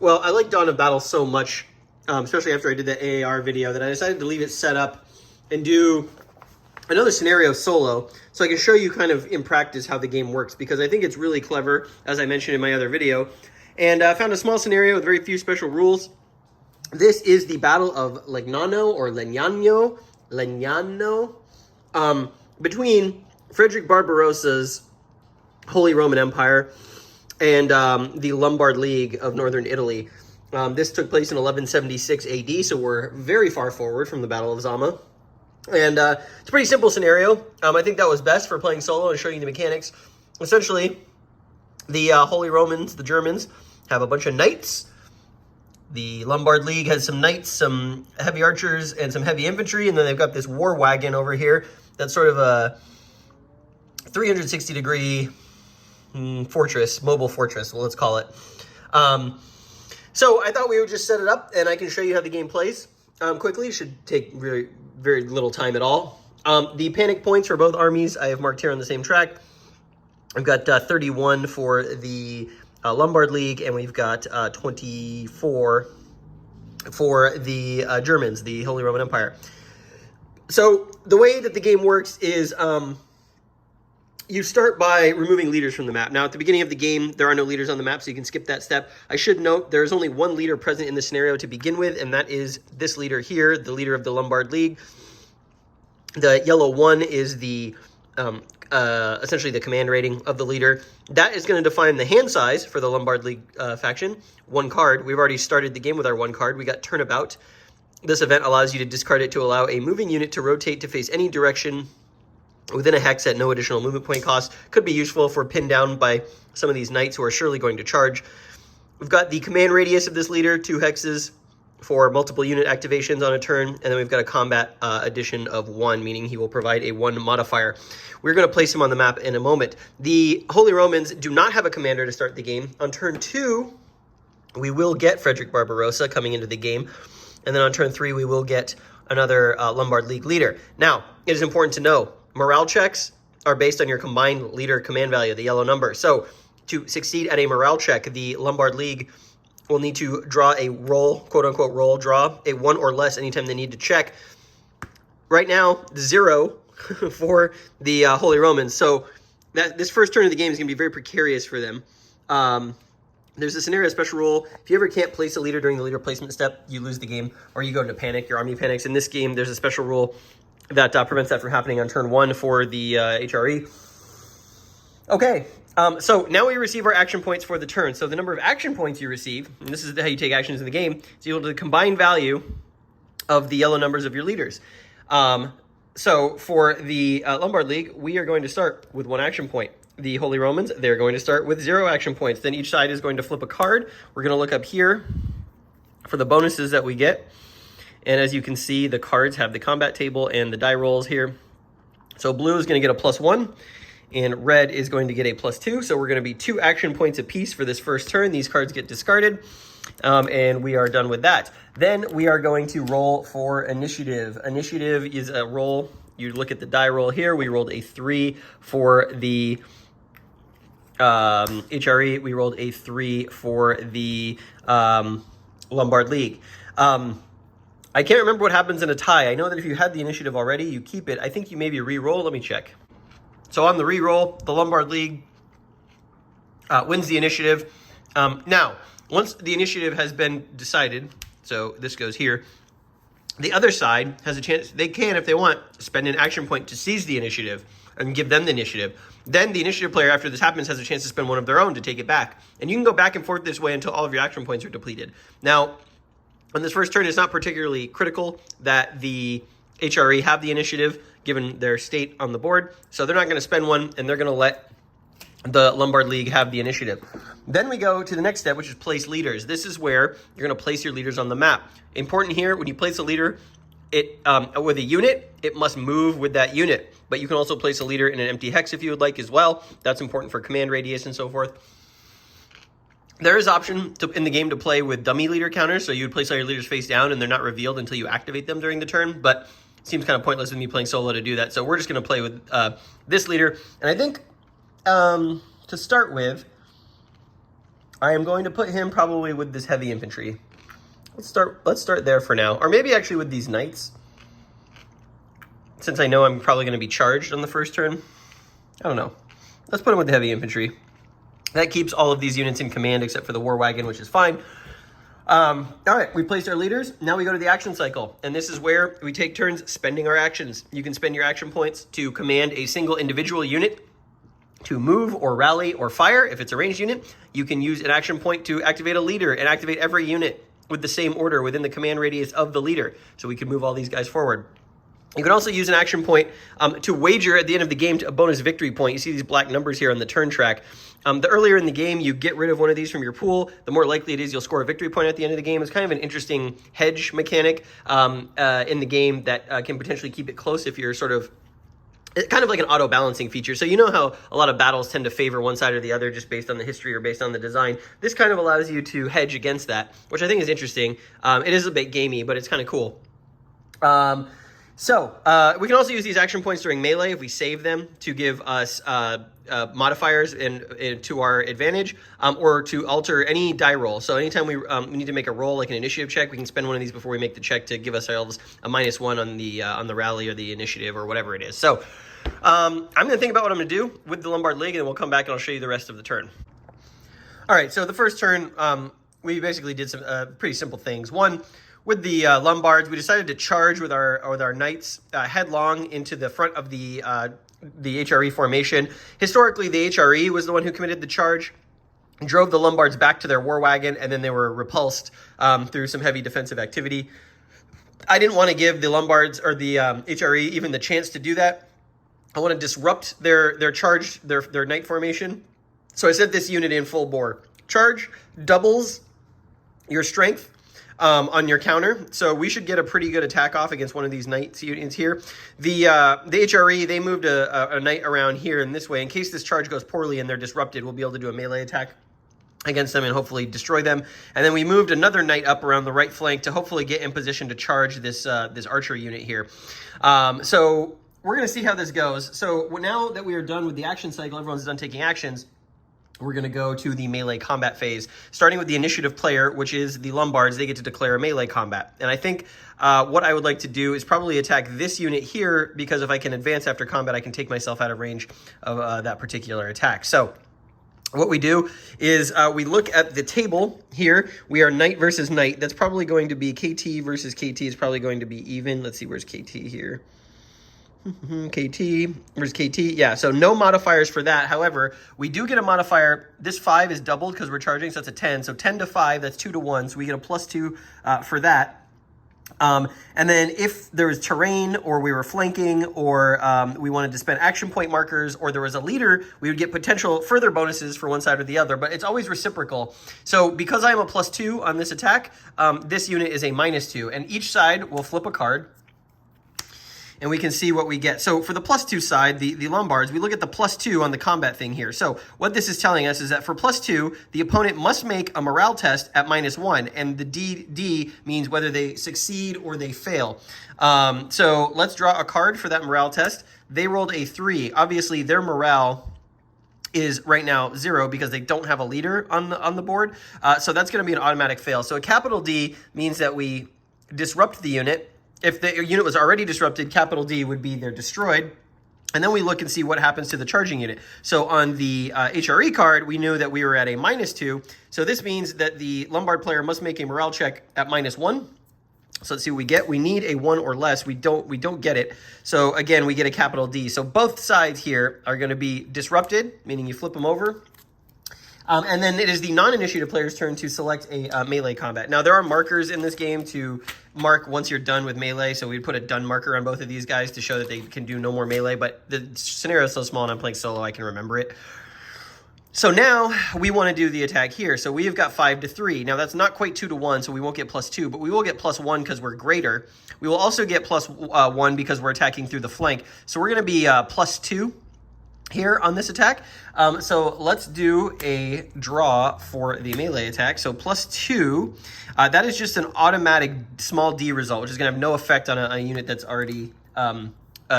Well, I like Dawn of Battle so much, especially after I did the AAR video, that I decided to leave it set up and do another scenario solo, so I can show you kind of in practice how the game works, because I think it's really clever, as I mentioned in my other video. And I found a small scenario with very few special rules. This is the Battle of Legnano, or Legnano, between Frederick Barbarossa's Holy Roman Empire and the Lombard League of Northern Italy. This took place in 1176 AD, so we're very far forward from the Battle of Zama. And it's a pretty simple scenario. I think that was best for playing solo and showing you the mechanics. Essentially, the Holy Romans, the Germans, have a bunch of knights. The Lombard League has some knights, some heavy archers, and some heavy infantry. And then they've got this war wagon over here that's sort of a 360-degree fortress, mobile fortress, well, let's call it. So I thought we would just set it up, and I can show you how the game plays quickly. It should take very, very little time at all. The panic points for both armies I have marked here on the same track. I've got 31 for the Lombard League, and we've got 24 for the Germans, the Holy Roman Empire. So the way that the game works is you start by removing leaders from the map. Now, at the beginning of the game, there are no leaders on the map, so you can skip that step. I should note there is only one leader present in the scenario to begin with, and that is this leader here, the leader of the Lombard League. The yellow one is the essentially the command rating of the leader. That is going to define the hand size for the Lombard League faction. One card. We've already started the game with our one card. We got Turnabout. This event allows you to discard it to allow a moving unit to rotate to face any direction within a hex at no additional movement point cost. Could be useful if we're pinned down by some of these knights who are surely going to charge. We've got the command radius of this leader, 2 hexes for multiple unit activations on a turn, and then we've got a combat addition of 1, meaning he will provide a 1 modifier. We're going to place him on the map in a moment. The Holy Romans do not have a commander to start the game. On turn 2, we will get Frederick Barbarossa coming into the game, and then on turn 3, we will get another Lombard League leader. Now, it is important to know, morale checks are based on your combined leader command value, the yellow number. So to succeed at a morale check, the Lombard League will need to draw a roll, quote-unquote roll, draw a 1 or less anytime they need to check. Right now, 0 for the Holy Romans. So this first turn of the game is going to be very precarious for them. There's a scenario special rule. If you ever can't place a leader during the leader placement step, you lose the game, or you go into panic, your army panics. In this game, there's a special rule that prevents that from happening on turn 1 for the HRE. Okay, so now we receive our action points for the turn. So the number of action points you receive, and this is how you take actions in the game, is equal to the combined value of the yellow numbers of your leaders. So for the Lombard League, we are going to start with 1 action point. The Holy Romans, they're going to start with 0 action points. Then each side is going to flip a card. We're going to look up here for the bonuses that we get. And as you can see, the cards have the combat table and the die rolls here. So blue is going to get a +1, and red is going to get a +2. So we're going to be 2 action points apiece for this first turn. These cards get discarded, and we are done with that. Then we are going to roll for initiative. Initiative is a roll. You look at the die roll here. We rolled a 3 for the HRE. We rolled a 3 for the Lombard League. I can't remember what happens in a tie. I know that if you had the initiative already, you keep it. I think you maybe re-roll. Let me check. So on the re-roll, the Lombard League wins the initiative. Now, once the initiative has been decided, so this goes here, the other side has a chance, they can, if they want, spend an action point to seize the initiative and give them the initiative. Then the initiative player, after this happens, has a chance to spend one of their own to take it back. And you can go back and forth this way until all of your action points are depleted. Now, on this first turn, it's not particularly critical that the HRE have the initiative, given their state on the board. So they're not going to spend one, and they're going to let the Lombard League have the initiative. Then we go to the next step, which is place leaders. This is where you're going to place your leaders on the map. Important here, when you place a leader with a unit, it must move with that unit. But you can also place a leader in an empty hex if you would like as well. That's important for command radius and so forth. There is option in the game to play with dummy leader counters, so you would place all your leaders face down and they're not revealed until you activate them during the turn, but it seems kind of pointless with me playing solo to do that, so we're just going to play with this leader. And I think, to start with, I am going to put him probably with this heavy infantry. Let's start there for now. Or maybe actually with these knights. Since I know I'm probably going to be charged on the first turn. I don't know. Let's put him with the heavy infantry. That keeps all of these units in command except for the war wagon, which is fine. All right, we placed our leaders. Now we go to the action cycle. And this is where we take turns spending our actions. You can spend your action points to command a single individual unit to move or rally or fire. If it's a ranged unit, you can use an action point to activate a leader and activate every unit with the same order within the command radius of the leader. So we can move all these guys forward. You can also use an action point to wager at the end of the game to a bonus victory point. You see these black numbers here on the turn track. The earlier in the game you get rid of one of these from your pool, the more likely it is you'll score a victory point at the end of the game. It's kind of an interesting hedge mechanic in the game that can potentially keep it close if you're sort of... It's kind of like an auto-balancing feature. So you know how a lot of battles tend to favor one side or the other just based on the history or based on the design. This kind of allows you to hedge against that, which I think is interesting. It is a bit gamey, but it's kind of cool. We can also use these action points during melee if we save them to give us modifiers to our advantage, or to alter any die roll. So anytime we need to make a roll, like an initiative check, we can spend one of these before we make the check to give ourselves a -1 on the rally or the initiative or whatever it is. So I'm going to think about what I'm going to do with the Lombard League, and then we'll come back and I'll show you the rest of the turn. All right, so the first turn, we basically did some pretty simple things. One, with the Lombards, we decided to charge with our knights headlong into the front of the HRE formation. Historically, the HRE was the one who committed the charge, drove the Lombards back to their war wagon, and then they were repulsed through some heavy defensive activity. I didn't want to give the Lombards or the HRE even the chance to do that. I want to disrupt their charge, their knight formation. So I sent this unit in full bore. Charge doubles your strength on your counter, so we should get a pretty good attack off against one of these knights units here. The HRE, they moved a knight around here in this way. In case this charge goes poorly and they're disrupted, we'll be able to do a melee attack against them and hopefully destroy them. And then we moved another knight up around the right flank to hopefully get in position to charge this archer unit here. So we're going to see how this goes. So now that we are done with the action cycle, everyone's done taking actions, we're going to go to the melee combat phase, starting with the initiative player, which is the Lombards. They get to declare a melee combat. And I think what I would like to do is probably attack this unit here, because if I can advance after combat, I can take myself out of range of that particular attack. So what we do is we look at the table here. We are knight versus knight. That's probably going to be KT versus KT is probably going to be even. Let's see, where's KT here? KT, where's KT? Yeah, so no modifiers for that. However, we do get a modifier. This 5 is doubled because we're charging, so that's a 10. So 10 to 5, that's 2 to 1. So we get a +2 for that. And then if there was terrain, or we were flanking, or we wanted to spend action point markers, or there was a leader, we would get potential further bonuses for one side or the other, but it's always reciprocal. So because I'm a +2 on this attack, this unit is a -2, and each side will flip a card, and we can see what we get. So for the +2 side, the Lombards, we look at the +2 on the combat thing here. So what this is telling us is that for +2, the opponent must make a morale test at -1, and the D means whether they succeed or they fail. So let's draw a card for that morale test. They rolled a 3. Obviously, their morale is right now 0 because they don't have a leader on the board. So that's going to be an automatic fail. So a capital D means that we disrupt the unit. If the unit was already disrupted, capital D would be they're destroyed. And then we look and see what happens to the charging unit. So on the HRE card, we knew that we were at a -2. So this means that the Lombard player must make a morale check at -1. So let's see what we get. We need a 1 or less. We don't get it. So again, we get a capital D. So both sides here are going to be disrupted, meaning you flip them over. And then it is the non-initiative player's turn to select a melee combat. Now, there are markers in this game to mark once you're done with melee, so we put a done marker on both of these guys to show that they can do no more melee, but the scenario is so small and I'm playing solo, I can remember it. So now we want to do the attack here. So we have got 5 to 3. Now, that's not quite 2 to 1, so we won't get +2, but we will get +1 because we're greater. We will also get +1 because we're attacking through the flank. So we're going to be +2. Here on this attack. So let's do a draw for the melee attack. So +2, that is just an automatic small d result, which is going to have no effect on a unit that's already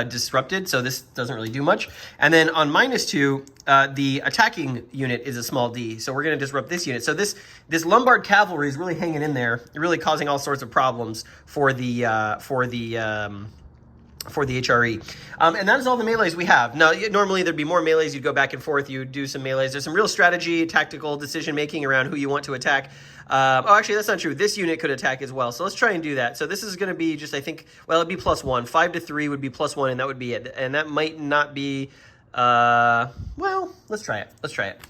disrupted, so this doesn't really do much. And then on -2, the attacking unit is a small d, so we're going to disrupt this unit. So this Lombard cavalry is really hanging in there, really causing all sorts of problems for the HRE. And that is all the melees we have. Now, normally there'd be more melees. You'd go back and forth. You'd do some melees. There's some real strategy, tactical decision-making around who you want to attack. Oh, actually, that's not true. This unit could attack as well. So let's try and do that. So this is going to be just, I think, well, it'd be +1. 5 to 3 would be +1, and that would be it. And that might not be, well, let's try it. Let's try it.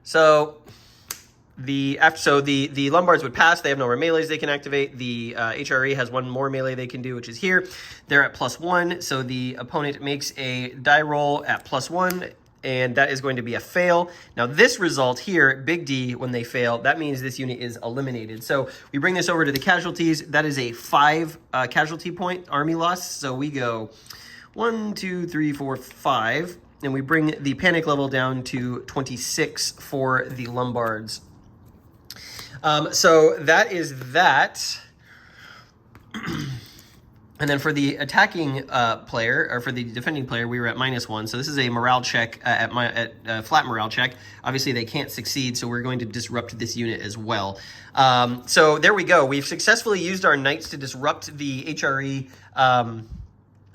So the Lombards would pass. They have no more melees they can activate. The HRE has one more melee they can do, which is here. They're at +1, so the opponent makes a die roll at +1, and that is going to be a fail. Now this result here, big D, when they fail, that means this unit is eliminated. So we bring this over to the casualties. That is a 5 casualty point army loss. So we go 1, 2, 3, 4, 5, and we bring the panic level down to 26 for the Lombards. So that is that. And then for the attacking player, or for the defending player, we were at -1. So this is a morale check, flat morale check. Obviously, they can't succeed, so we're going to disrupt this unit as well. So there we go. We've successfully used our knights to disrupt the HRE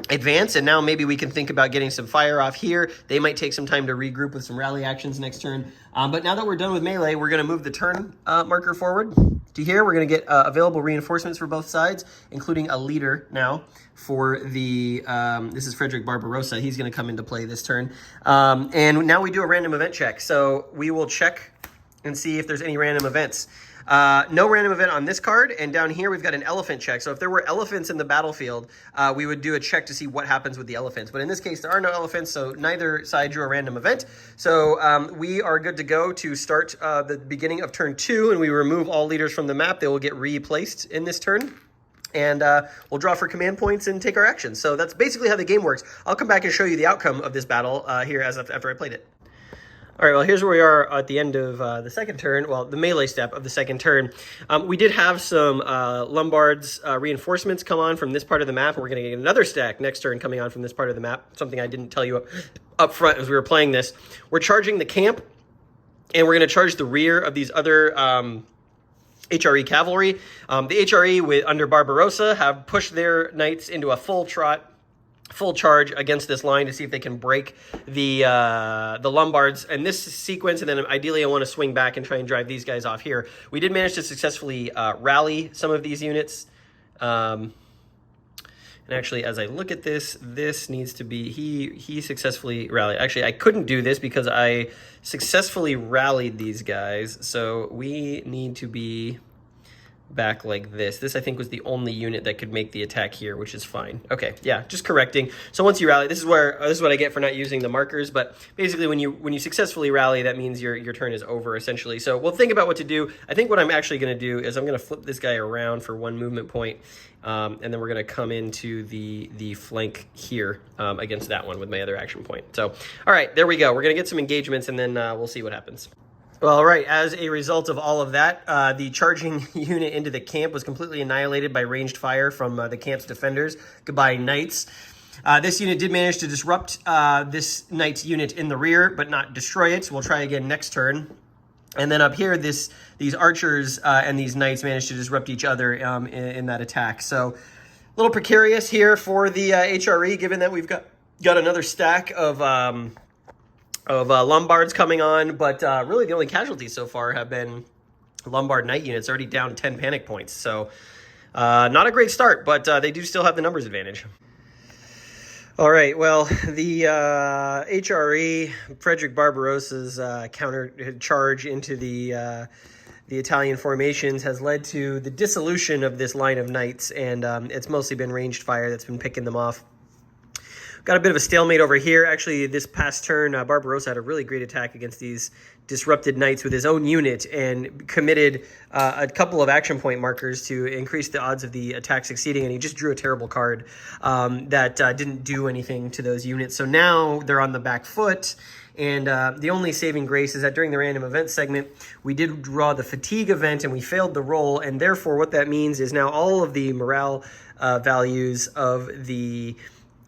advance, and now maybe we can think about getting some fire off here. They might take some time to regroup with some rally actions next turn. But now that we're done with melee, we're going to move the turn marker forward to here. We're going to get available reinforcements for both sides, including a leader now for the, this is Frederick Barbarossa. He's going to come into play this turn. And now we do a random event check. So we will check and see if there's any random events. No random event on this card, and down here we've got an elephant check. So if there were elephants in the battlefield, we would do a check to see what happens with the elephants. But in this case, there are no elephants, so neither side drew a random event. So we are good to go to start the beginning of turn 2, and we remove all leaders from the map. They will get replaced in this turn. And we'll draw for command points and take our actions. So that's basically how the game works. I'll come back and show you the outcome of this battle here after I played it. All right, well, here's where we are at the end of the second turn, well, the melee step of the second turn. We did have some Lombards reinforcements come on from this part of the map, and we're going to get another stack next turn coming on from this part of the map, something I didn't tell you up front as we were playing this. We're charging the camp, and we're going to charge the rear of these other HRE cavalry. The HRE under Barbarossa have pushed their knights into a full charge against this line to see if they can break the Lombards in this sequence, and then ideally I want to swing back and try and drive these guys off here. We did manage to successfully rally some of these units. And actually, as I look at this, this needs to be, he successfully rallied. Actually, I couldn't do this because I successfully rallied these guys, so we need to be back like this. This, I think, was the only unit that could make the attack here, which is fine. Okay, yeah, just correcting. So once you rally, this is what I get for not using the markers, but basically when you successfully rally, that means your turn is over, essentially. So we'll think about what to do. I think what I'm actually going to do is I'm going to flip this guy around for 1 movement point, and then we're going to come into the flank here against that one with my other action point. So, all right, there we go. We're going to get some engagements, and then we'll see what happens. Well, all right, as a result of all of that, the charging unit into the camp was completely annihilated by ranged fire from the camp's defenders. Goodbye, knights. This unit did manage to disrupt this knight's unit in the rear, but not destroy it. We'll try again next turn. And then up here, these archers and these knights managed to disrupt each other in that attack. So a little precarious here for the HRE, given that we've got another stack of Lombards coming on, but really the only casualties so far have been Lombard knight units, already down 10 panic points. So not a great start, but they do still have the numbers advantage. All right, well, the HRE, Frederick Barbarossa's counter charge into the Italian formations has led to the dissolution of this line of knights, and it's mostly been ranged fire that's been picking them off. Got a bit of a stalemate over here. Actually, this past turn, Barbarossa had a really great attack against these disrupted knights with his own unit and committed a couple of action point markers to increase the odds of the attack succeeding, and he just drew a terrible card that didn't do anything to those units. So now they're on the back foot, and the only saving grace is that during the random event segment, we did draw the fatigue event, and we failed the roll, and therefore what that means is now all of the morale values of the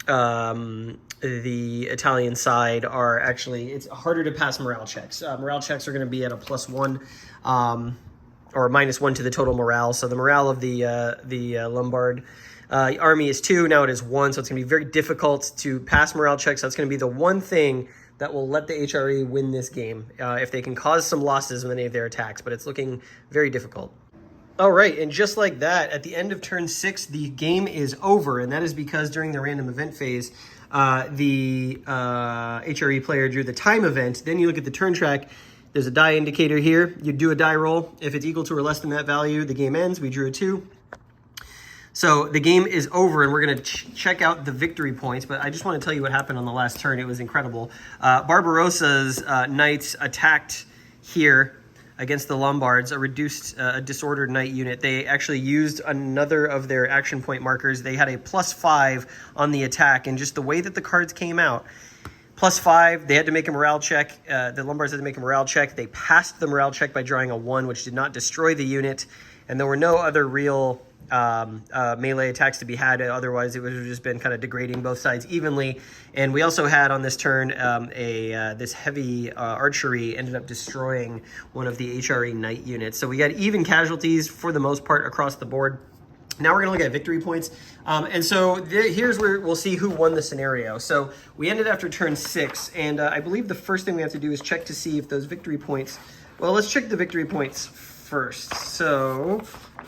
the Italian side are actually, it's harder to pass morale checks. Morale checks are going to be at a +1 or -1 to the total morale. So the morale of the Lombard army is 2. Now it is 1. So it's going to be very difficult to pass morale checks. That's going to be the one thing that will let the HRE win this game if they can cause some losses in any of their attacks. But it's looking very difficult. All right, and just like that, at the end of turn 6, the game is over, and that is because during the random event phase, the HRE player drew the time event. Then you look at the turn track. There's a die indicator here. You do a die roll. If it's equal to or less than that value, the game ends. We drew a 2. So the game is over, and we're going to check out the victory points, but I just want to tell you what happened on the last turn. It was incredible. Barbarossa's knights attacked here against the Lombards, a reduced, disordered knight unit. They actually used another of their action point markers. They had a +5 on the attack, and just the way that the cards came out, +5, they had to make a morale check. The Lombards had to make a morale check. They passed the morale check by drawing a 1, which did not destroy the unit, and there were no other real melee attacks to be had. Otherwise, it would have just been kind of degrading both sides evenly. And we also had on this turn this heavy archery ended up destroying one of the HRE knight units. So we got even casualties for the most part across the board. Now we're going to look at victory points. And so here's where we'll see who won the scenario. So we ended after turn 6, and I believe the first thing we have to do is check to see if those victory points... Well, let's check the victory points first. So,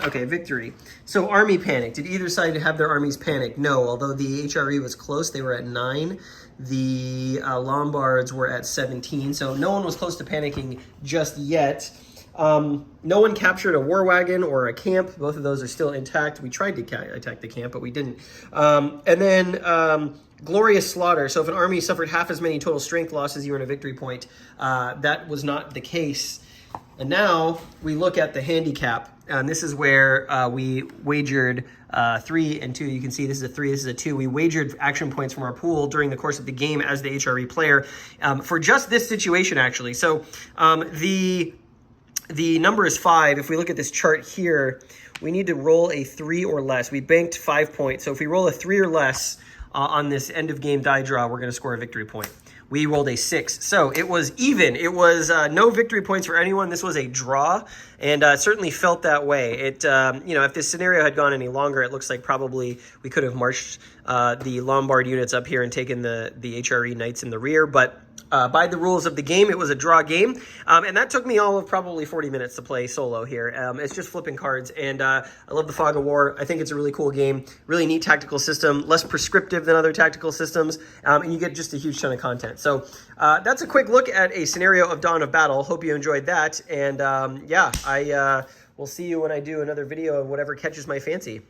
okay, victory. So army panic. Did either side have their armies panic? No, although the HRE was close. They were at 9. The Lombards were at 17. So no one was close to panicking just yet. No one captured a war wagon or a camp. Both of those are still intact. We tried to attack the camp, but we didn't. And then glorious slaughter. So if an army suffered half as many total strength losses, you earn a victory point. That was not the case. And now we look at the handicap. And this is where we wagered 3 and 2. You can see this is a 3, this is a 2. We wagered action points from our pool during the course of the game as the HRE player for just this situation, actually. So the number is 5. If we look at this chart here, we need to roll a 3 or less. We banked 5 points. So if we roll a 3 or less on this end of game die draw, we're going to score a victory point. We rolled a 6. So it was even. It was no victory points for anyone. This was a draw, and it certainly felt that way. It, if this scenario had gone any longer, it looks like probably we could have marched the Lombard units up here and taken the HRE knights in the rear. But by the rules of the game, it was a draw game. And that took me all of probably 40 minutes to play solo here. It's just flipping cards. And I love the Fog of War. I think it's a really cool game. Really neat tactical system. Less prescriptive than other tactical systems. And you get just a huge ton of content. So that's a quick look at a scenario of Dawn of Battle. Hope you enjoyed that. And I will see you when I do another video of whatever catches my fancy.